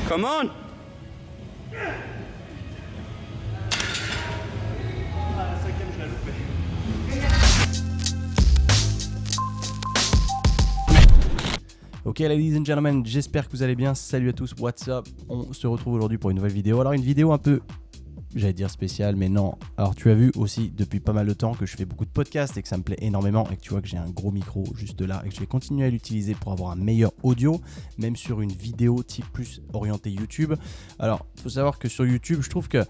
Come on! Ok, ladies and gentlemen, j'espère que vous allez bien. Salut à tous, what's up? On se retrouve aujourd'hui pour une nouvelle vidéo. Alors une vidéo un peu, j'allais dire spéciale, mais non. Alors tu as vu aussi depuis pas mal de temps que je fais beaucoup de podcasts et que ça me plaît énormément et que tu vois que j'ai un gros micro juste là et que je vais continuer à l'utiliser pour avoir un meilleur audio, même sur une vidéo type plus orientée YouTube. Alors, il faut savoir que sur YouTube, je trouve que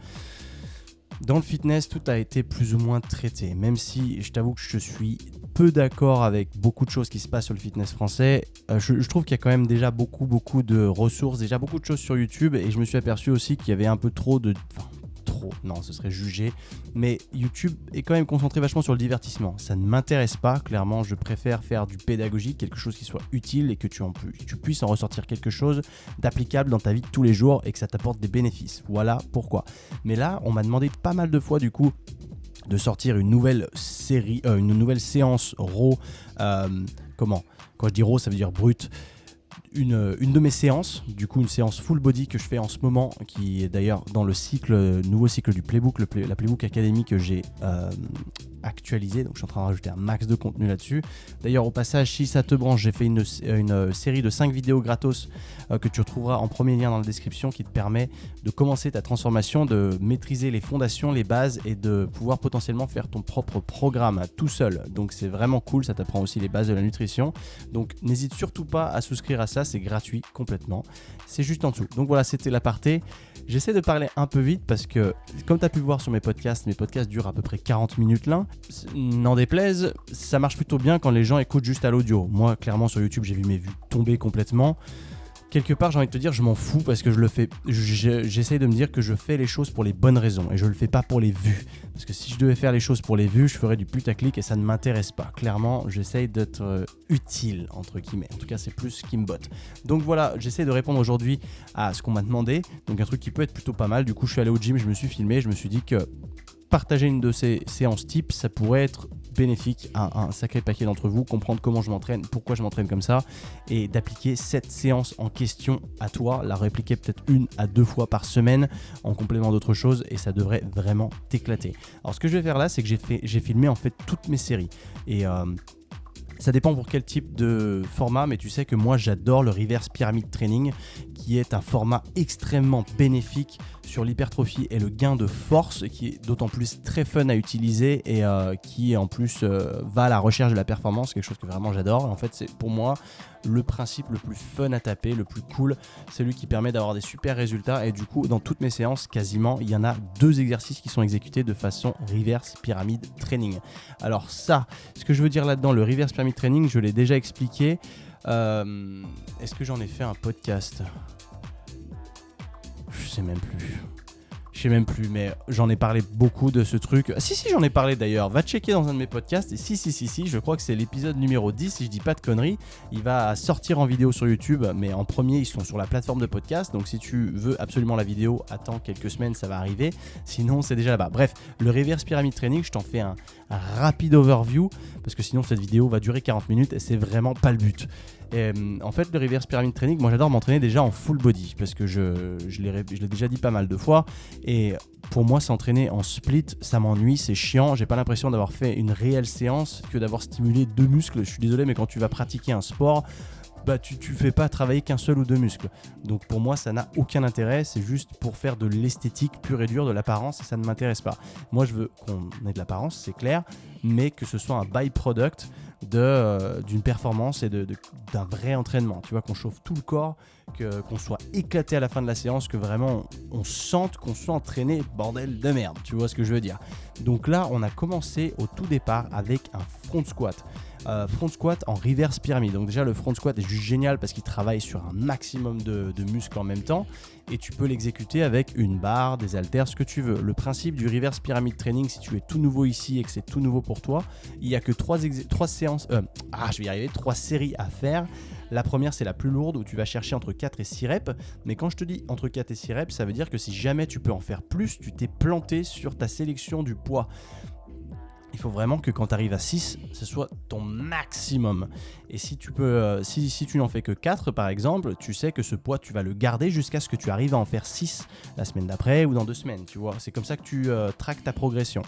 dans le fitness, tout a été plus ou moins traité, même si je t'avoue que je suis peu d'accord avec beaucoup de choses qui se passent sur le fitness français. Je trouve qu'il y a quand même déjà beaucoup de ressources, déjà beaucoup de choses sur YouTube et je me suis aperçu aussi qu'il y avait un peu trop de... Enfin, trop, non, ce serait jugé, mais YouTube est quand même concentré vachement sur le divertissement. Ça ne m'intéresse pas, clairement, je préfère faire du pédagogique, quelque chose qui soit utile et que tu puisses en ressortir quelque chose d'applicable dans ta vie de tous les jours et que ça t'apporte des bénéfices. Voilà pourquoi. Mais là, on m'a demandé pas mal de fois du coup de sortir une nouvelle série, une nouvelle séance RAW. Quand je dis RAW, ça veut dire brut. Une de mes séances, du coup une séance full body que je fais en ce moment, qui est d'ailleurs dans le nouveau cycle du Playbook, la Playbook Academy que j'ai actualisé, donc je suis en train de rajouter un max de contenu là-dessus. D'ailleurs au passage, si ça te branche, j'ai fait une série de 5 vidéos gratos que tu retrouveras en premier lien dans la description, qui te permet de commencer ta transformation, de maîtriser les fondations, les bases et de pouvoir potentiellement faire ton propre programme tout seul. Donc c'est vraiment cool, ça t'apprend aussi les bases de la nutrition. Donc n'hésite surtout pas à souscrire à ça, c'est gratuit complètement, c'est juste en dessous. Donc voilà, c'était l'aparté. J'essaie de parler un peu vite parce que, comme tu as pu voir sur mes podcasts durent à peu près 40 minutes l'un. N'en déplaise, ça marche plutôt bien quand les gens écoutent juste à l'audio. Moi, clairement, sur YouTube, j'ai vu mes vues tomber complètement. Quelque part, j'ai envie de te dire, je m'en fous parce que je le fais. J'essaie de me dire que je fais les choses pour les bonnes raisons et je le fais pas pour les vues. Parce que si je devais faire les choses pour les vues, je ferais du putaclic et ça ne m'intéresse pas. Clairement, j'essaie d'être utile, entre guillemets. En tout cas, c'est plus ce qui me botte. Donc voilà, j'essaie de répondre aujourd'hui à ce qu'on m'a demandé. Donc un truc qui peut être plutôt pas mal. Du coup, je suis allé au gym, je me suis filmé, je me suis dit que partager une de ces séances types, ça pourrait être bénéfique à un sacré paquet d'entre vous, comprendre comment je m'entraîne, pourquoi je m'entraîne comme ça et d'appliquer cette séance en question à toi, la répliquer peut-être 1 à 2 fois par semaine en complément d'autres choses et ça devrait vraiment t'éclater. Alors ce que je vais faire là, c'est que j'ai filmé en fait toutes mes séries et ça dépend pour quel type de format, mais tu sais que moi j'adore le reverse pyramid training qui est un format extrêmement bénéfique sur l'hypertrophie et le gain de force, qui est d'autant plus très fun à utiliser et qui en plus va à la recherche de la performance, quelque chose que vraiment j'adore. Et en fait, c'est pour moi le principe le plus fun à taper, le plus cool, c'est lui qui permet d'avoir des super résultats. Et du coup, dans toutes mes séances, quasiment, il y en a 2 exercices qui sont exécutés de façon reverse pyramid training. Alors ça, ce que je veux dire là-dedans, le reverse pyramid training, je l'ai déjà expliqué. Est-ce que j'en ai fait un podcast ? Je sais même plus, mais j'en ai parlé beaucoup de ce truc. Si, j'en ai parlé d'ailleurs. Va checker dans un de mes podcasts. Et si, je crois que c'est l'épisode numéro 10, si je dis pas de conneries. Il va sortir en vidéo sur YouTube, mais en premier, ils sont sur la plateforme de podcast. Donc si tu veux absolument la vidéo, attends quelques semaines, ça va arriver. Sinon, c'est déjà là-bas. Bref, le reverse pyramid training, je t'en fais un rapide overview, parce que sinon, cette vidéo va durer 40 minutes et c'est vraiment pas le but. Et, en fait, le reverse pyramid training, moi j'adore m'entraîner déjà en full body parce que je l'ai déjà dit pas mal de fois. Et pour moi, s'entraîner en split, ça m'ennuie, c'est chiant. J'ai pas l'impression d'avoir fait une réelle séance que d'avoir stimulé 2 muscles. Je suis désolé, mais quand tu vas pratiquer un sport, bah tu fais pas travailler qu'un seul ou 2 muscles. Donc pour moi, ça n'a aucun intérêt. C'est juste pour faire de l'esthétique pure et dure, de l'apparence, et ça ne m'intéresse pas. Moi, je veux qu'on ait de l'apparence, c'est clair, mais que ce soit un byproduct d'une performance et d'un vrai entraînement. Tu vois, qu'on chauffe tout le corps, qu'on soit éclaté à la fin de la séance, que vraiment on sente qu'on soit entraîné, bordel de merde. Tu vois ce que je veux dire. Donc là, on a commencé au tout départ avec un front squat. Front squat en reverse pyramide. Donc déjà le front squat est juste génial parce qu'il travaille sur un maximum de muscles en même temps et tu peux l'exécuter avec une barre, des haltères, ce que tu veux. Le principe du reverse pyramid training, si tu es tout nouveau ici et que c'est tout nouveau pour toi, il n'y a que 3 séries à faire. La première, c'est la plus lourde où tu vas chercher entre 4 et 6 reps. Mais quand je te dis entre 4 et 6 reps, ça veut dire que si jamais tu peux en faire plus, tu t'es planté sur ta sélection du poids. Il faut vraiment que quand tu arrives à 6, ce soit ton maximum. Et si tu peux, si tu n'en fais que 4 par exemple, tu sais que ce poids, tu vas le garder jusqu'à ce que tu arrives à en faire 6 la semaine d'après ou dans 2 semaines. Tu vois, c'est comme ça que tu traques ta progression.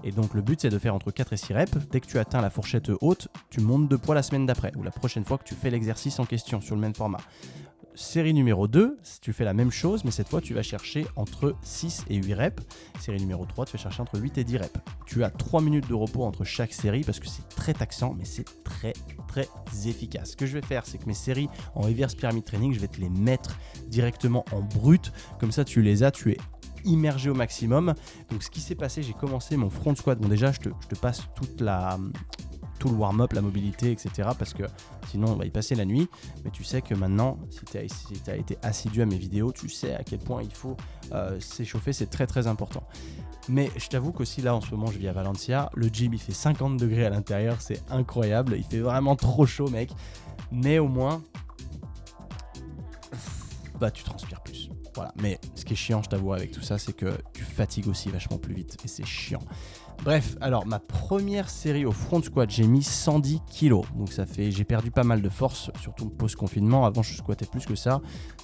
Et donc le but, c'est de faire entre 4 et 6 reps. Dès que tu atteins la fourchette haute, tu montes de poids la semaine d'après ou la prochaine fois que tu fais l'exercice en question sur le même format. Série numéro 2, tu fais la même chose, mais cette fois, tu vas chercher entre 6 et 8 reps. Série numéro 3, tu vas chercher entre 8 et 10 reps. Tu as 3 minutes de repos entre chaque série parce que c'est très taxant, mais c'est très, très efficace. Ce que je vais faire, c'est que mes séries en reverse pyramid training, je vais te les mettre directement en brut. Comme ça, tu les as, tu es immergé au maximum. Donc, ce qui s'est passé, j'ai commencé mon front squat. Bon, déjà, je te passe tout le warm-up, la mobilité, etc. Parce que sinon on va y passer la nuit. Mais tu sais que maintenant, si tu as été assidu à mes vidéos, tu sais à quel point il faut s'échauffer, c'est très très important. Mais je t'avoue qu'aussi là en ce moment je vis à Valencia, le gym il fait 50 degrés à l'intérieur, c'est incroyable, il fait vraiment trop chaud mec. Mais au moins, bah tu transpires plus. Voilà. Mais ce qui est chiant, je t'avoue, avec tout ça, c'est que tu fatigues aussi vachement plus vite et c'est chiant. Bref, alors ma première série au front squat, j'ai mis 110 kg. Donc ça fait, j'ai perdu pas mal de force, surtout post-confinement. Avant, je squattais plus que ça.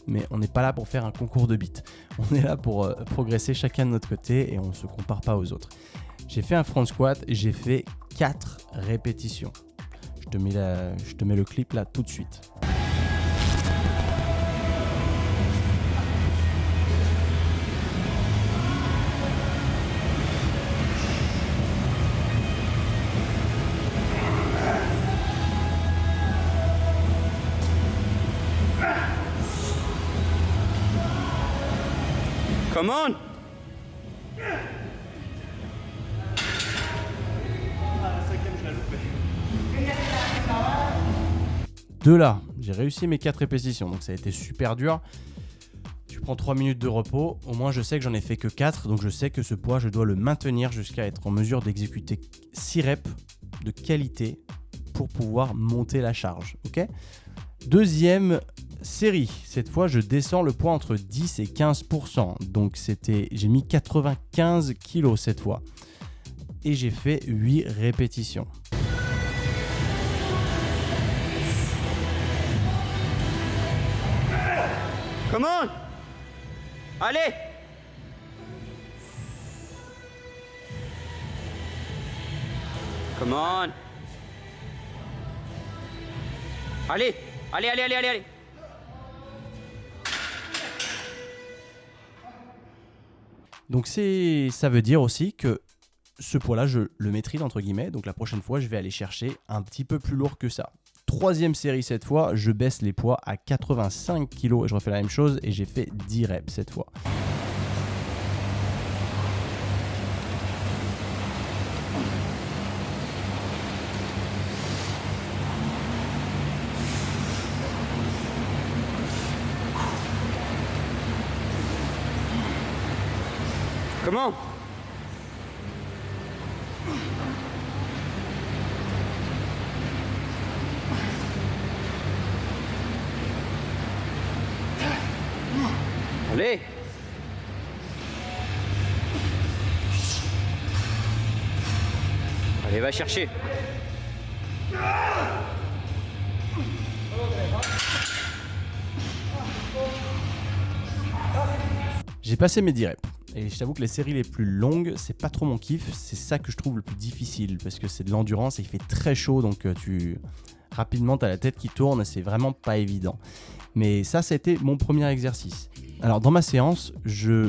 Mais on n'est pas là pour faire un concours de beats. On est là pour progresser chacun de notre côté et on ne se compare pas aux autres. J'ai fait un front squat et j'ai fait 4 répétitions. Je te mets le clip là tout de suite. Come on! De là, j'ai réussi mes 4 répétitions, donc ça a été super dur. Tu prends 3 minutes de repos, au moins je sais que j'en ai fait que 4, donc je sais que ce poids, je dois le maintenir jusqu'à être en mesure d'exécuter 6 reps de qualité pour pouvoir monter la charge. Ok ? Deuxième série, cette fois je descends le poids entre 10 et 15%, donc j'ai mis 95 kg cette fois, et j'ai fait 8 répétitions. Come on! Allez! Come on! Allez! Allez, allez, allez, allez, allez! Donc ça veut dire aussi que ce poids-là, je le maîtrise entre guillemets, donc la prochaine fois, je vais aller chercher un petit peu plus lourd que ça. Troisième série cette fois, je baisse les poids à 85 kg et je refais la même chose et j'ai fait 10 reps cette fois. Comment? Allez! Allez, va chercher. J'ai passé mes 10 reps. Et je t'avoue que les séries les plus longues, c'est pas trop mon kiff. C'est ça que je trouve le plus difficile parce que c'est de l'endurance et il fait très chaud. Donc rapidement, tu as la tête qui tourne et c'est vraiment pas évident. Mais ça a été mon premier exercice. Alors dans ma séance,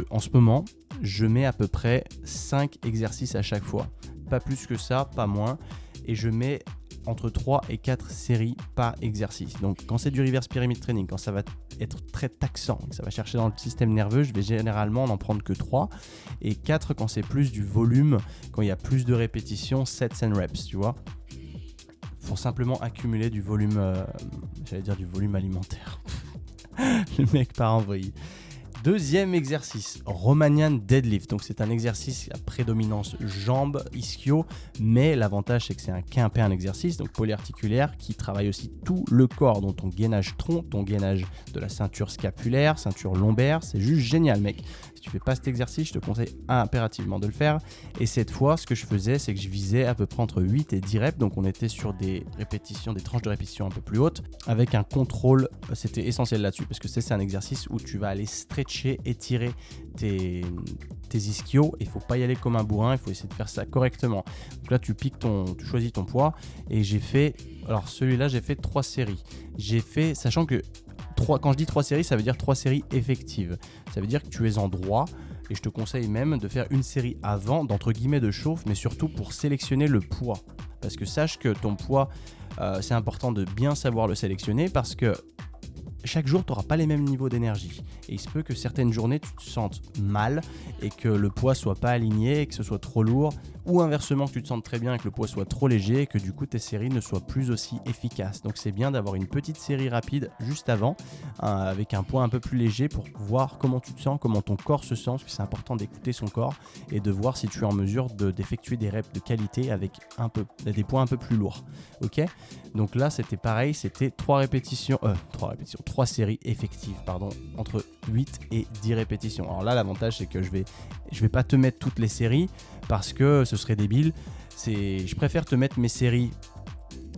en ce moment, je mets à peu près 5 exercices à chaque fois. Pas plus que ça, pas moins. Et je mets entre 3 et 4 séries par exercice. Donc quand c'est du reverse pyramid training, quand ça va être très taxant, ça va chercher dans le système nerveux, je vais généralement n'en prendre que 3 et 4 quand c'est plus du volume, quand il y a plus de répétitions, 7 reps, tu vois. Faut simplement accumuler du volume, j'allais dire du volume alimentaire. Le mec part en vrille. Deuxième exercice, Romanian deadlift. Donc c'est un exercice à prédominance jambes, ischio, mais l'avantage c'est que c'est un exercice, donc polyarticulaire, qui travaille aussi tout le corps, dont ton gainage tronc, ton gainage de la ceinture scapulaire, ceinture lombaire. C'est juste génial mec. Si tu fais pas cet exercice, je te conseille impérativement de le faire. Et cette fois, ce que je faisais, c'est que je visais à peu près entre 8 et 10 reps. Donc on était sur des répétitions, des tranches de répétition un peu plus hautes, avec un contrôle. C'était essentiel là-dessus, parce que c'est un exercice où tu vas aller stretcher, étirer tes ischios. Il faut pas y aller comme un bourrin, il faut essayer de faire ça correctement. Donc là, tu choisis ton poids. Et j'ai fait, alors celui-là, j'ai fait 3 séries. J'ai fait, sachant que quand je dis 3 séries, ça veut dire 3 séries effectives. Ça veut dire que tu es en droit. Et je te conseille même de faire une série avant, d'entre guillemets de chauffe, mais surtout pour sélectionner le poids. Parce que sache que ton poids, c'est important de bien savoir le sélectionner, parce que chaque jour, tu n'auras pas les mêmes niveaux d'énergie. Et il se peut que certaines journées, tu te sentes mal et que le poids soit pas aligné, et que ce soit trop lourd, ou inversement, que tu te sentes très bien et que le poids soit trop léger et que du coup, tes séries ne soient plus aussi efficaces. Donc, c'est bien d'avoir une petite série rapide juste avant, avec un poids un peu plus léger pour voir comment tu te sens, comment ton corps se sent, parce que c'est important d'écouter son corps et de voir si tu es en mesure d'effectuer des reps de qualité avec des poids un peu plus lourds. Ok ? Donc là, c'était pareil, c'était 3 séries effectives, entre 8 et 10 répétitions. Alors là, l'avantage, c'est que je vais pas te mettre toutes les séries parce que ce serait débile. Je préfère te mettre mes séries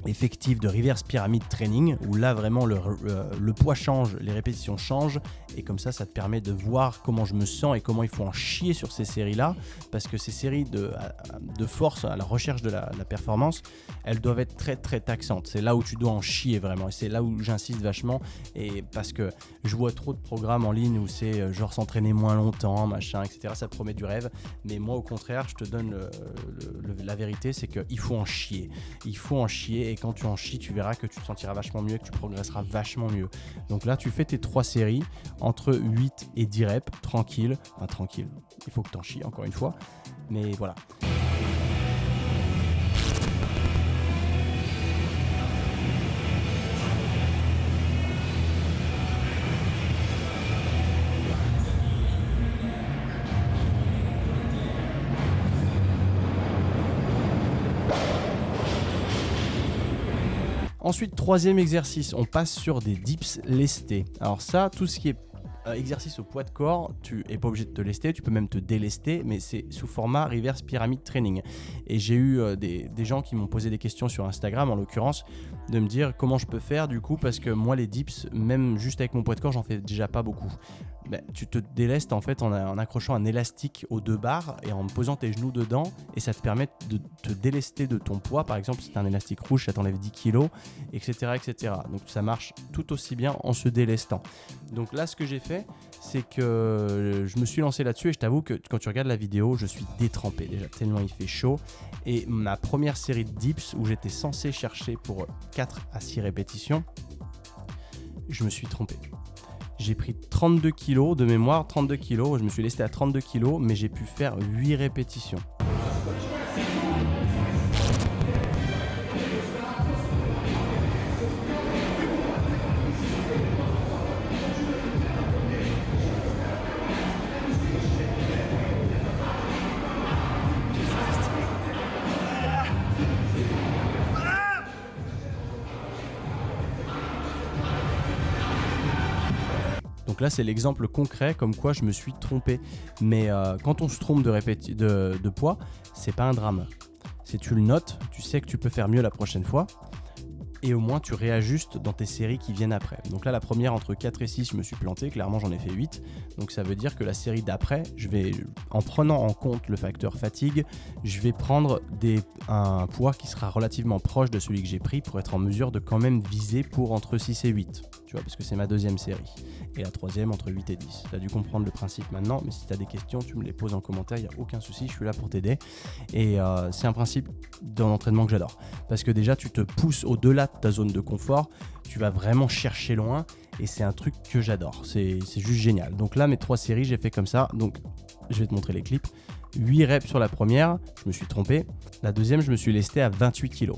effective de reverse pyramide training, où là vraiment le poids change, les répétitions changent, et comme ça te permet de voir comment je me sens et comment il faut en chier sur ces séries là, parce que ces séries de force à la recherche de la performance, elles doivent être très très taxantes. C'est là où tu dois en chier vraiment, et c'est là où j'insiste vachement, et parce que je vois trop de programmes en ligne où c'est genre s'entraîner moins longtemps, machin, etc. Ça promet du rêve, mais moi au contraire, je te donne la vérité, c'est qu'il faut en chier. Il faut en chier, et quand tu en chies, tu verras que tu te sentiras vachement mieux, que tu progresseras vachement mieux. Donc là, tu fais tes 3 séries entre 8 et 10 reps, tranquille. Enfin, tranquille, il faut que tu en chies encore une fois, mais voilà. Ensuite, 3e exercice, on passe sur des dips lestés. Alors ça, tout ce qui est exercice au poids de corps, tu n'es pas obligé de te lester, tu peux même te délester, mais c'est sous format reverse pyramide training. Et j'ai eu des gens qui m'ont posé des questions sur Instagram, en l'occurrence, de me dire comment je peux faire du coup, parce que moi les dips, même juste avec mon poids de corps, j'en fais déjà pas beaucoup. Ben, tu te délestes en fait en accrochant un élastique aux 2 barres et en posant tes genoux dedans, et ça te permet de te délester de ton poids. Par exemple, si c'est un élastique rouge, ça t'enlève 10 kg, etc., etc. Donc ça marche tout aussi bien en se délestant. Donc là, ce que j'ai fait, c'est que je me suis lancé là-dessus, et je t'avoue que quand tu regardes la vidéo, je suis détrempé déjà, tellement il fait chaud. Et ma première série de dips, où j'étais censé chercher pour 4 à 6 répétitions, je me suis trompé. J'ai pris 32 kg de mémoire, 32 kg, je me suis lesté à 32 kg, mais j'ai pu faire 8 répétitions. Donc là, c'est l'exemple concret comme quoi je me suis trompé. Mais quand on se trompe de poids, c'est pas un drame. Si tu le notes, tu sais que tu peux faire mieux la prochaine fois. Et au moins, tu réajustes dans tes séries qui viennent après. Donc là, la première, entre 4 et 6, je me suis planté. Clairement, j'en ai fait 8. Donc ça veut dire que la série d'après, en prenant en compte le facteur fatigue, je vais prendre un poids qui sera relativement proche de celui que j'ai pris pour être en mesure de quand même viser pour entre 6 et 8. Tu vois, parce que c'est ma 2e série. Et la 3e, entre 8 et 10. Tu as dû comprendre le principe maintenant, mais si tu as des questions, tu me les poses en commentaire, il n'y a aucun souci, je suis là pour t'aider. Et c'est un principe d'un entraînement que j'adore. Parce que déjà, tu te pousses au-delà de ta zone de confort, tu vas vraiment chercher loin, et c'est un truc que j'adore. C'est juste génial. Donc là, mes 3 séries, j'ai fait comme ça. Donc, je vais te montrer les clips. 8 reps sur la première, je me suis trompé. La deuxième, je me suis lesté à 28 kg.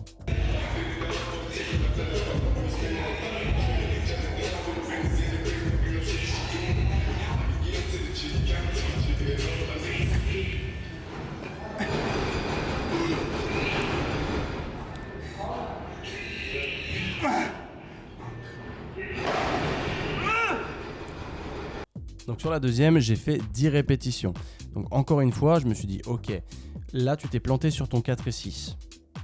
Donc sur la deuxième, j'ai fait 10 répétitions. Donc encore une fois, je me suis dit, ok, là tu t'es planté sur ton 4 et 6.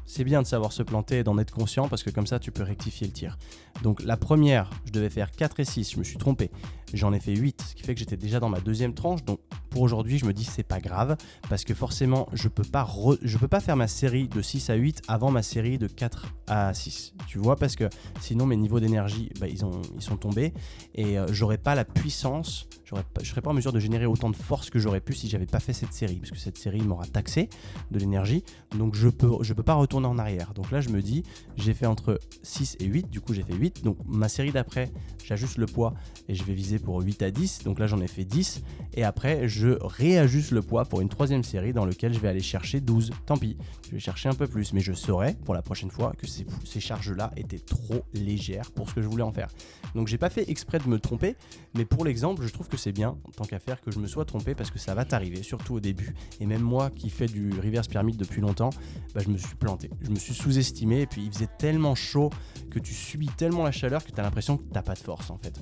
C'est bien de savoir se planter et d'en être conscient parce que comme ça tu peux rectifier le tir. Donc la première, je devais faire 4 et 6, je me suis trompé. J'en ai fait 8, ce qui fait que j'étais déjà dans ma deuxième tranche. Donc pour aujourd'hui, je me dis c'est pas grave parce que forcément, je peux pas faire ma série de 6 à 8 avant ma série de 4 à 6. Tu vois, parce que sinon mes niveaux d'énergie, ils sont tombés et j'aurais pas la puissance, je serais pas en mesure de générer autant de force que j'aurais pu si j'avais pas fait cette série parce que cette série m'aura taxé de l'énergie. Donc je peux pas retourner en arrière. Donc là, je me dis, j'ai fait entre 6 et 8, du coup j'ai fait 8. Donc ma série d'après, j'ajuste le poids et je vais viser pour 8 à 10. Donc là, j'en ai fait 10 et après, je réajuste le poids pour une troisième série dans laquelle je vais aller chercher 12. Tant pis, je vais chercher un peu plus, mais je saurai pour la prochaine fois que ces charges-là étaient trop légères pour ce que je voulais en faire. Donc j'ai pas fait exprès de me tromper, mais pour l'exemple, je trouve que c'est bien, tant qu'à faire, que je me sois trompé parce que ça va t'arriver, surtout au début. Et même moi qui fais du reverse pyramide depuis longtemps, je me suis planté. Je me suis sous-estimé et puis il faisait tellement chaud que tu subis tellement la chaleur que tu as l'impression que tu n'as pas de force en fait.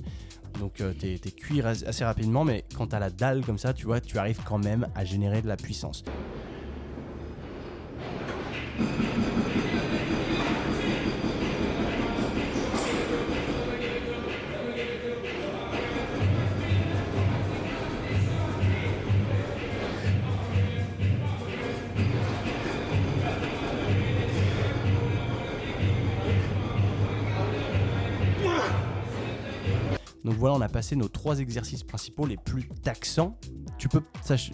Donc t'es cuit assez rapidement, mais quand tu as la dalle comme ça, tu vois, tu arrives quand même à générer de la puissance. Donc voilà, on a passé nos 3 exercices principaux les plus taxants.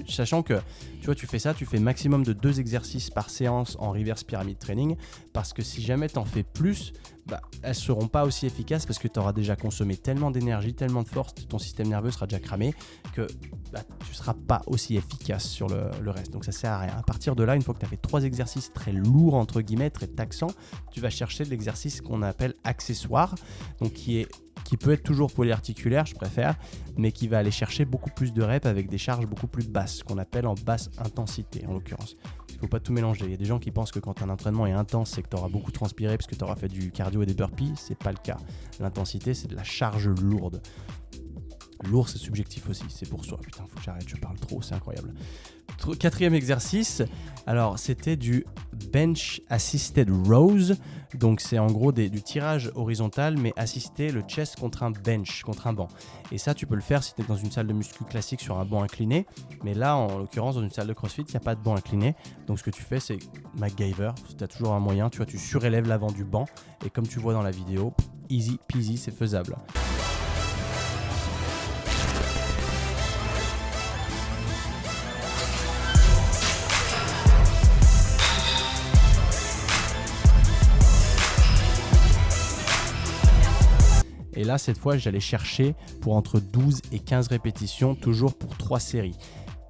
Sachant que tu vois, tu fais ça, tu fais maximum de 2 exercices par séance en reverse pyramid training parce que si jamais tu en fais plus, elles seront pas aussi efficaces parce que tu auras déjà consommé tellement d'énergie, tellement de force, ton système nerveux sera déjà cramé que tu seras pas aussi efficace sur le reste. Donc ça sert à rien. À partir de là, une fois que tu as fait 3 exercices très lourds entre guillemets, très taxants, tu vas chercher de l'exercice qu'on appelle accessoire, donc qui peut être toujours polyarticulaire, je préfère, mais qui va aller chercher beaucoup plus de reps avec des charges beaucoup plus basses, qu'on appelle en basse intensité en l'occurrence. Il ne faut pas tout mélanger. Il y a des gens qui pensent que quand un entraînement est intense, c'est que tu auras beaucoup transpiré parce que tu auras fait du cardio et des burpees. C'est pas le cas. L'intensité, c'est de la charge lourde. Lourd, c'est subjectif aussi, c'est pour soi. Putain, faut que j'arrête, je parle trop, c'est incroyable. 4e exercice, alors c'était du bench assisted rows. Donc c'est en gros du tirage horizontal mais assisté le chest contre un bench, contre un banc. Et ça tu peux le faire si tu es dans une salle de muscu classique sur un banc incliné. Mais là en l'occurrence dans une salle de crossfit il n'y a pas de banc incliné. Donc ce que tu fais c'est MacGyver, tu as toujours un moyen, tu vois, tu surélèves l'avant du banc. Et comme tu vois dans la vidéo, easy peasy, c'est faisable. Et là, cette fois, j'allais chercher pour entre 12 et 15 répétitions, toujours pour 3 séries.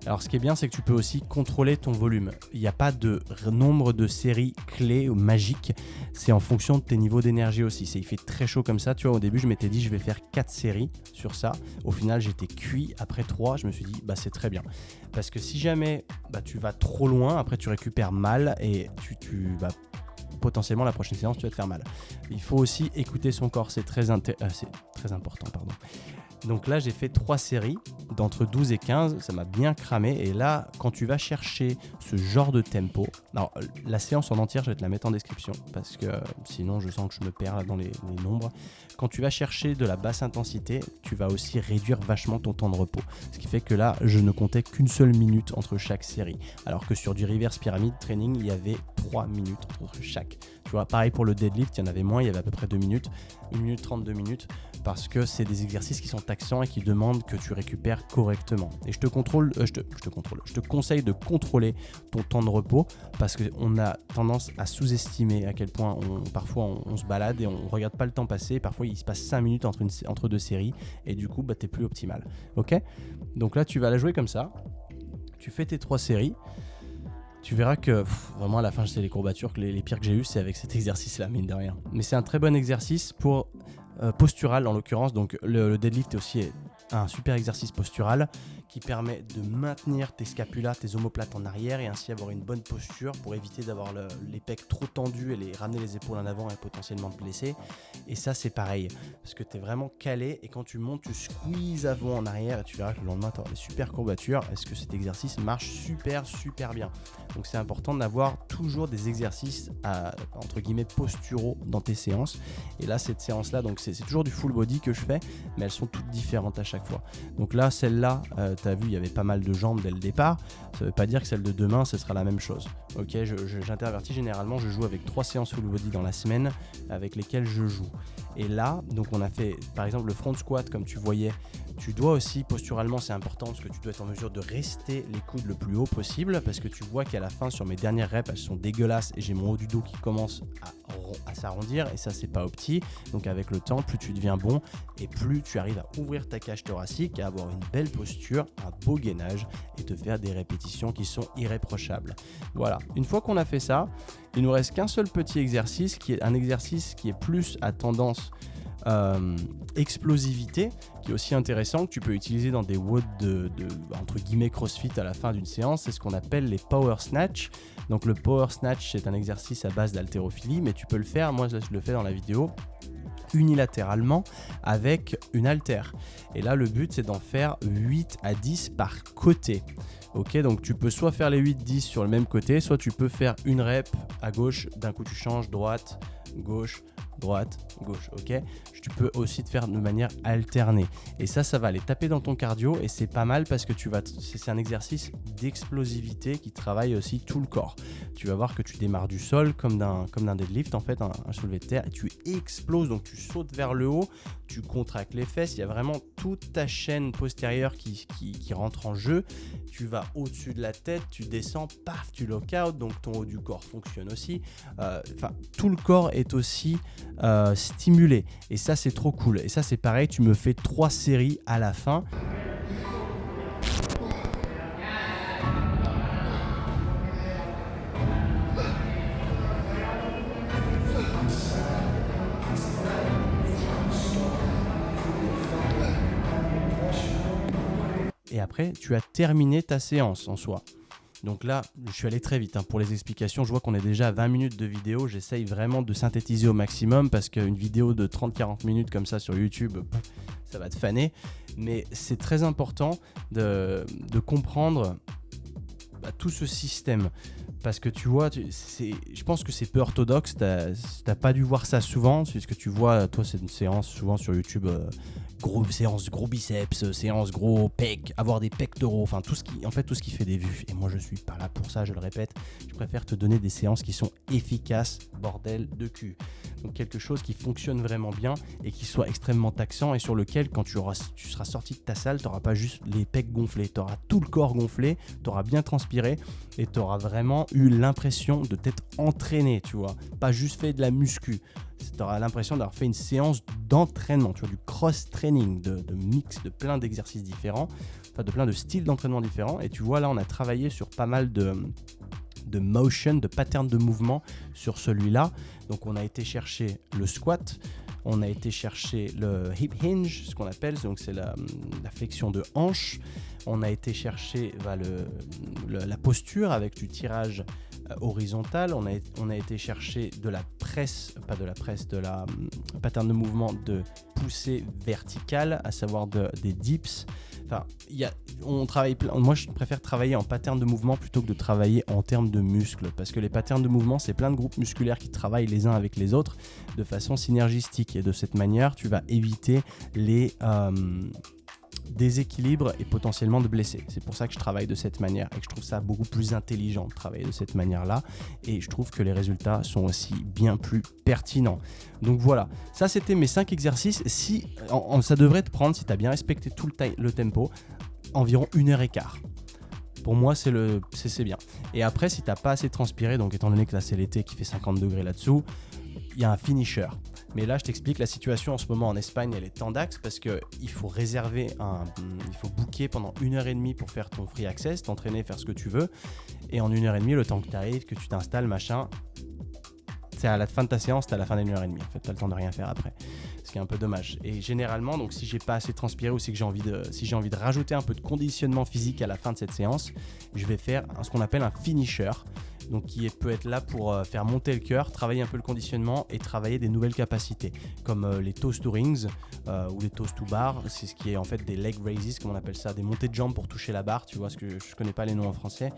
Alors, ce qui est bien, c'est que tu peux aussi contrôler ton volume. Il n'y a pas de nombre de séries clés ou magiques. C'est en fonction de tes niveaux d'énergie aussi. Il fait très chaud comme ça. Tu vois, au début, je m'étais dit, je vais faire 4 séries sur ça. Au final, j'étais cuit. Après 3, je me suis dit, c'est très bien. Parce que si jamais tu vas trop loin, après, tu récupères mal et potentiellement la prochaine séance tu vas te faire mal. Il faut aussi écouter son corps, c'est très important. Donc là j'ai fait 3 séries d'entre 12 et 15, ça m'a bien cramé. Et là quand tu vas chercher ce genre de tempo, alors la séance en entière je vais te la mettre en description parce que sinon je sens que je me perds dans les nombres. Quand tu vas chercher de la basse intensité, tu vas aussi réduire vachement ton temps de repos. Ce qui fait que là je ne comptais qu'une seule minute entre chaque série. Alors que sur du reverse pyramid training il y avait 3 minutes entre chaque. Tu vois, pareil pour le deadlift, il y en avait moins, il y avait à peu près 2 minutes, 1 minute 30, 2 minutes, parce que c'est des exercices qui sont taxants et qui demandent que tu récupères correctement. Et je te conseille de contrôler ton temps de repos parce qu'on a tendance à sous-estimer à quel point parfois on se balade et on ne regarde pas le temps passer. Parfois il se passe 5 minutes entre 2 séries et du coup t'es plus optimal. Ok ? Donc là tu vas la jouer comme ça, tu fais tes 3 séries. Tu verras que vraiment à la fin c'est les courbatures, que les pires que j'ai eu c'est avec cet exercice là, mine de rien. Mais c'est un très bon exercice pour postural en l'occurrence. Donc le deadlift est aussi un super exercice postural qui permet de maintenir tes scapulas, tes omoplates en arrière et ainsi avoir une bonne posture pour éviter d'avoir les pecs trop tendus et ramener les épaules en avant et potentiellement te blesser. Et ça, c'est pareil parce que tu es vraiment calé et quand tu montes, tu squeezes avant en arrière et tu verras que le lendemain, tu auras des super courbatures. Est-ce que cet exercice marche super bien? Donc, c'est important d'avoir toujours des exercices entre guillemets posturaux dans tes séances. Et là, cette séance-là, donc c'est toujours du full body que je fais, mais elles sont toutes différentes à chaque fois. Donc là, celle-là, tu as vu, il y avait pas mal de jambes dès le départ. Ça ne veut pas dire que celle de demain, ce sera la même chose. Ok, j'intervertis généralement, je joue avec 3 séances full body dans la semaine avec lesquelles je joue. Et là, donc on a fait par exemple le front squat comme tu voyais. Tu dois aussi, posturalement, c'est important parce que tu dois être en mesure de rester les coudes le plus haut possible parce que tu vois qu'à la fin, sur mes dernières reps, elles sont dégueulasses et j'ai mon haut du dos qui commence à s'arrondir et ça, c'est pas opti. Donc avec le temps, plus tu deviens bon et plus tu arrives à ouvrir ta cage thoracique, à avoir une belle posture, un beau gainage et te faire des répétitions qui sont irréprochables. Voilà, une fois qu'on a fait ça, il nous reste qu'un seul petit exercice qui est un exercice qui est plus à tendance explosivité, qui est aussi intéressant, que tu peux utiliser dans des WOD de entre guillemets CrossFit à la fin d'une séance. C'est ce qu'on appelle les Power Snatch. Donc le Power Snatch, c'est un exercice à base d'haltérophilie, mais tu peux le faire, moi je le fais dans la vidéo, unilatéralement avec une haltère. Et là, le but, c'est d'en faire 8 à 10 par côté. Ok, donc tu peux soit faire les 8-10 sur le même côté, soit tu peux faire une rep à gauche, d'un coup tu changes, droite, gauche, droite, gauche, ok. Tu peux aussi te faire de manière alternée. Et ça va aller taper dans ton cardio et c'est pas mal parce que c'est un exercice d'explosivité qui travaille aussi tout le corps. Tu vas voir que tu démarres du sol comme d'un deadlift, en fait, un soulevé de terre, et tu exploses, donc tu sautes vers le haut, tu contractes les fesses, il y a vraiment toute ta chaîne postérieure qui rentre en jeu. Tu vas au-dessus de la tête, tu descends, paf, tu lock out, donc ton haut du corps fonctionne aussi. Tout le corps est aussi stimulé et ça c'est trop cool. Et ça c'est pareil, tu me fais 3 séries à la fin. Et après, tu as terminé ta séance en soi. Donc là, je suis allé très vite pour les explications. Je vois qu'on est déjà à 20 minutes de vidéo. J'essaye vraiment de synthétiser au maximum parce qu'une vidéo de 30-40 minutes comme ça sur YouTube, ça va te faner. Mais c'est très important de comprendre tout ce système. Parce que tu vois, je pense que c'est peu orthodoxe. T'as pas dû voir ça souvent. C'est ce que tu vois, toi, c'est une séance souvent sur YouTube. Séance gros biceps, séance gros pecs, avoir des pectoraux, enfin tout ce qui fait des vues. Et moi je suis pas là pour ça, je le répète. Je préfère te donner des séances qui sont efficaces, bordel de cul. Donc quelque chose qui fonctionne vraiment bien et qui soit extrêmement taxant et sur lequel quand tu seras sorti de ta salle, tu n'auras pas juste les pecs gonflés, tu auras tout le corps gonflé, tu auras bien transpiré et tu auras vraiment eu l'impression de t'être entraîné, tu vois, pas juste fait de la muscu. Tu auras l'impression d'avoir fait une séance d'entraînement, tu vois, du cross-training, de mix de plein d'exercices différents, enfin de plein de styles d'entraînement différents. Et tu vois, là, on a travaillé sur pas mal de motion, de patterns de mouvement sur celui-là. Donc, on a été chercher le squat, on a été chercher le hip hinge, ce qu'on appelle, donc c'est la flexion de hanche. On a été chercher la posture avec du tirage horizontal. On a été chercher de la pattern de mouvement de poussée verticale, à savoir des dips. Enfin, moi je préfère travailler en pattern de mouvement plutôt que de travailler en termes de muscles, parce que les patterns de mouvement, c'est plein de groupes musculaires qui travaillent les uns avec les autres de façon synergistique, et de cette manière tu vas éviter les déséquilibre et potentiellement de blesser. C'est pour ça que je travaille de cette manière et que je trouve ça beaucoup plus intelligent de travailler de cette manière-là, et je trouve que les résultats sont aussi bien plus pertinents. Donc voilà, ça c'était mes 5 exercices. Ça devrait te prendre, si tu as bien respecté tout le tempo, environ 1h15. Pour moi, c'est bien. Et après, si tu n'as pas assez transpiré, donc étant donné que là c'est l'été qui fait 50 degrés là-dessous, il y a un finisher. Mais là, je t'explique, la situation en ce moment en Espagne, elle est tendax parce qu'il faut il faut booker pendant 1h30 pour faire ton free access, t'entraîner, faire ce que tu veux. Et en 1h30, le temps que tu arrives, que tu t'installes, machin, c'est à la fin de ta séance, t'as la fin d'une 1h30. En fait, t'as le temps de rien faire après. ce qui est un peu dommage. Et généralement, donc si j'ai pas assez transpiré ou si j'ai envie de rajouter un peu de conditionnement physique à la fin de cette séance, je vais faire ce qu'on appelle un finisher. Donc peut être là pour faire monter le cœur, travailler un peu le conditionnement et travailler des nouvelles capacités, comme les toes to rings ou les toes to bar. C'est ce qui est en fait des leg raises, comme on appelle ça, des montées de jambes pour toucher la barre, tu vois, ce que je connais pas les noms en français.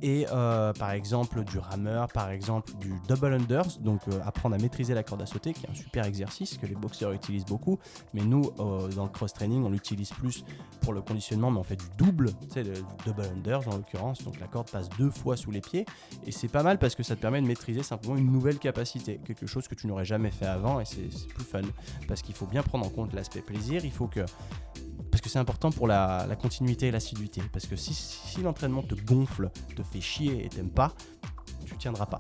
Et par exemple du rameur, par exemple du double unders, donc apprendre à maîtriser la corde à sauter, qui est un super exercice que les boxeurs utilisent beaucoup, mais nous dans le cross training on l'utilise plus pour le conditionnement, mais on fait du double, tu sais, du double unders en l'occurrence, donc la corde passe 2 fois sous les pieds, et c'est pas mal parce que ça te permet de maîtriser simplement une nouvelle capacité, quelque chose que tu n'aurais jamais fait avant, et c'est plus fun, parce qu'il faut bien prendre en compte l'aspect plaisir, parce que c'est important pour la continuité et l'assiduité, parce que si l'entraînement te gonfle, te fait chier et t'aimes pas, tu tiendras pas.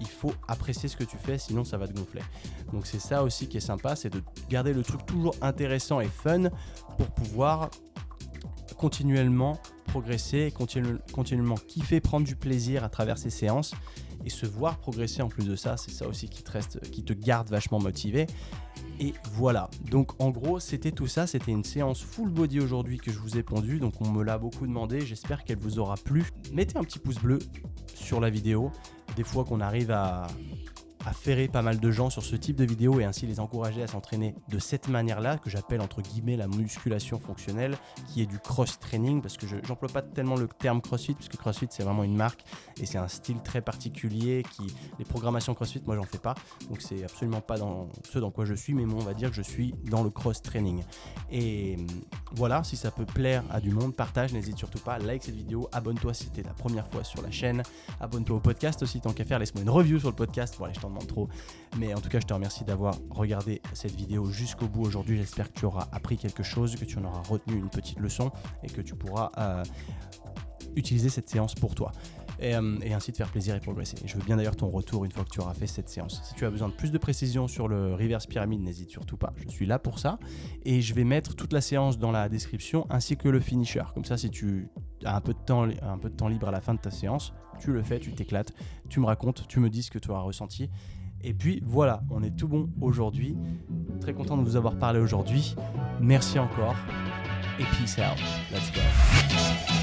Il faut apprécier ce que tu fais, sinon ça va te gonfler. Donc c'est ça aussi qui est sympa, c'est de garder le truc toujours intéressant et fun pour pouvoir continuellement progresser, continuellement kiffer, prendre du plaisir à travers ces séances et se voir progresser en plus de ça. C'est ça aussi qui te garde vachement motivé. Et voilà, donc en gros c'était tout ça, c'était une séance full body aujourd'hui que je vous ai pondue, donc on me l'a beaucoup demandé, j'espère qu'elle vous aura plu. Mettez un petit pouce bleu sur la vidéo, des fois qu'on arrive à ferrer pas mal de gens sur ce type de vidéo et ainsi les encourager à s'entraîner de cette manière-là, que j'appelle entre guillemets la musculation fonctionnelle, qui est du cross-training, parce que j'emploie pas tellement le terme CrossFit, parce que CrossFit c'est vraiment une marque et c'est un style très particulier, les programmations CrossFit, moi j'en fais pas, donc c'est absolument pas dans ce dans quoi je suis, mais moi on va dire que je suis dans le cross-training. Et voilà, si ça peut plaire à du monde, partage, n'hésite surtout pas, like cette vidéo, abonne-toi si c'était la première fois sur la chaîne, abonne-toi au podcast aussi tant qu'à faire, laisse-moi une review sur le podcast, bon allez, je t'en demande trop, mais en tout cas je te remercie d'avoir regardé cette vidéo jusqu'au bout aujourd'hui. J'espère que tu auras appris quelque chose, que tu en auras retenu une petite leçon et que tu pourras utiliser cette séance pour toi et ainsi te faire plaisir et progresser. Et je veux bien d'ailleurs ton retour une fois que tu auras fait cette séance. Si tu as besoin de plus de précision sur le reverse pyramide, n'hésite surtout pas, je suis là pour ça, et je vais mettre toute la séance dans la description ainsi que le finisher, comme ça si tu as un peu de temps libre à la fin de ta séance, tu le fais, tu t'éclates, tu me racontes, tu me dis ce que tu auras ressenti. Et puis voilà, on est tout bon aujourd'hui. Très content de vous avoir parlé aujourd'hui. Merci encore. Et peace out. Let's go.